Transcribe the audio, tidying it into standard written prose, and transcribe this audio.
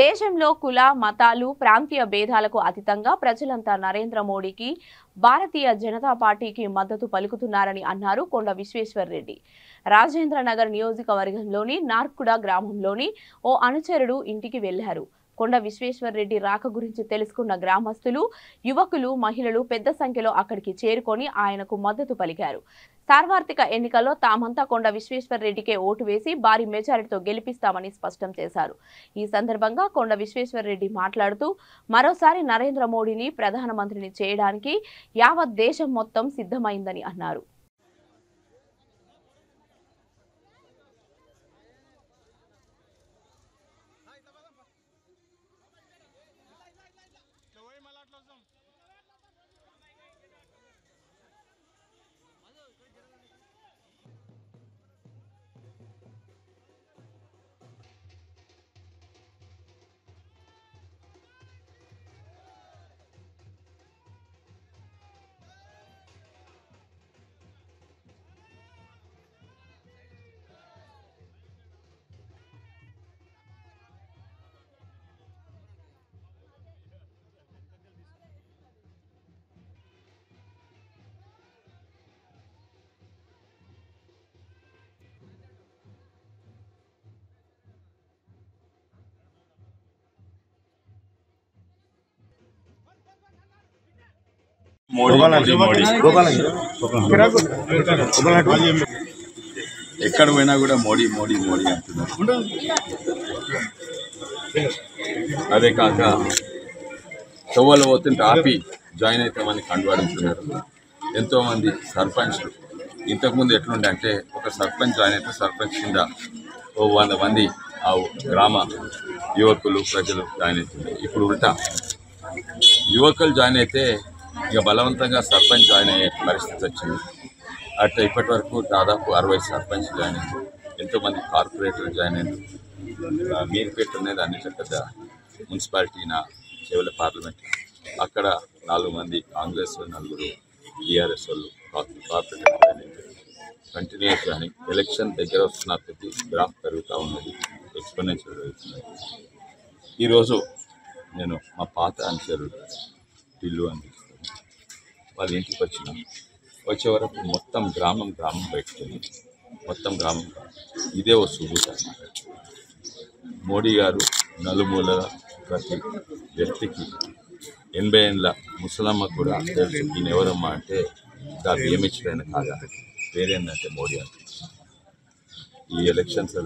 దేశంలో కుల మతాలు ప్రాంతీయ భేదాలకు అతీతంగా ప్రజలంతా నరేంద్ర మోడీకి భారతీయ జనతా పార్టీకి మద్దతు పలుకుతున్నారని అన్నారు కొండ విశ్వేశ్వర్ రెడ్డి. రాజేంద్ర నగర్ నియోజకవర్గంలోని నార్కుడ గ్రామంలోని ఓ అనుచరుడు ఇంటికి వెళ్లారు. కొండ విశ్వేశ్వర్ రెడ్డి రాక గురించి తెలుసుకున్న గ్రామస్తులు, యువకులు, మహిళలు పెద్ద సంఖ్యలో అక్కడికి చేరుకొని ఆయనకు మద్దతు పలికారు. సార్వత్రిక ఎన్నికల్లో తామంతా కొండ విశ్వేశ్వర్ రెడ్డికే ఓటు వేసి భారీ మెజారిటీతో గెలిపిస్తామని స్పష్టం చేశారు. ఈ సందర్భంగా కొండ విశ్వేశ్వర్ రెడ్డి మాట్లాడుతూ మరోసారి నరేంద్ర మోడీని ప్రధానమంత్రిని చేయడానికి యావత్ దేశం మొత్తం సిద్ధమైందని అన్నారు. ఎక్కడ పోయినా కూడా మోడీ మోడీ మోడీ అంటున్నారు. అదే కాక తవ్వలు పోతుంటే ఆపి జాయిన్ అవుతామని కండువాడుతున్నారు. ఎంతోమంది సర్పంచ్లు ఇంతకుముందు ఎట్లుండే అంటే ఒక సర్పంచ్ జాయిన్ అయితే సర్పంచ్ కింద ఓ 100 మంది ఆ గ్రామ యువకులు ప్రజలు జాయిన్ అవుతున్నారు. ఇప్పుడు ఉల్టా యువకులు జాయిన్ అయితే ఇక బలవంతంగా సర్పంచ్ జాయిన్ అయ్యే పరిస్థితి వచ్చింది. అట్లా ఇప్పటి వరకు దాదాపు 60 సర్పంచ్ జాయిన్ అయ్యారు. ఎంతోమంది కార్పొరేటర్లు జాయిన్ అయ్యారు. మీర్పేట అనేది అన్నింటి పెద్ద మున్సిపాలిటీ నా చెవుల పార్లమెంట్. అక్కడ 4 మంది కాంగ్రెస్, 4 టీఆర్ఎస్ వాళ్ళు కార్పొరేటర్ జాయిన్ అయ్యారు. కంటిన్యూస్ కానీ ఎలక్షన్ దగ్గర వస్తున్న ప్రతి గ్రాఫ్ పెరుగుతూ ఉన్నది, ఎక్స్పోనెన్షియల్ పెరుగుతున్నది. ఈరోజు నేను మా పాత అనుచరుడు ఇల్లు అందిస్తాను వాళ్ళ ఇంటికి వచ్చే వరకు మొత్తం గ్రామం బయటకెళ్ళి మొత్తం గ్రామం ఇదే ఓ సుబూత అన్నమాట. మోడీ గారు నలుమూలల ప్రతి వ్యక్తికి 80 ఏళ్ళ ముసలమ్మ కూడా తెలుసు ఈయన ఎవరమ్మా అంటే దా బియ్యం ఇచ్చిపోయిన కాదా వేరేందంటే మోడీ అంటే. ఈ ఎలక్షన్స్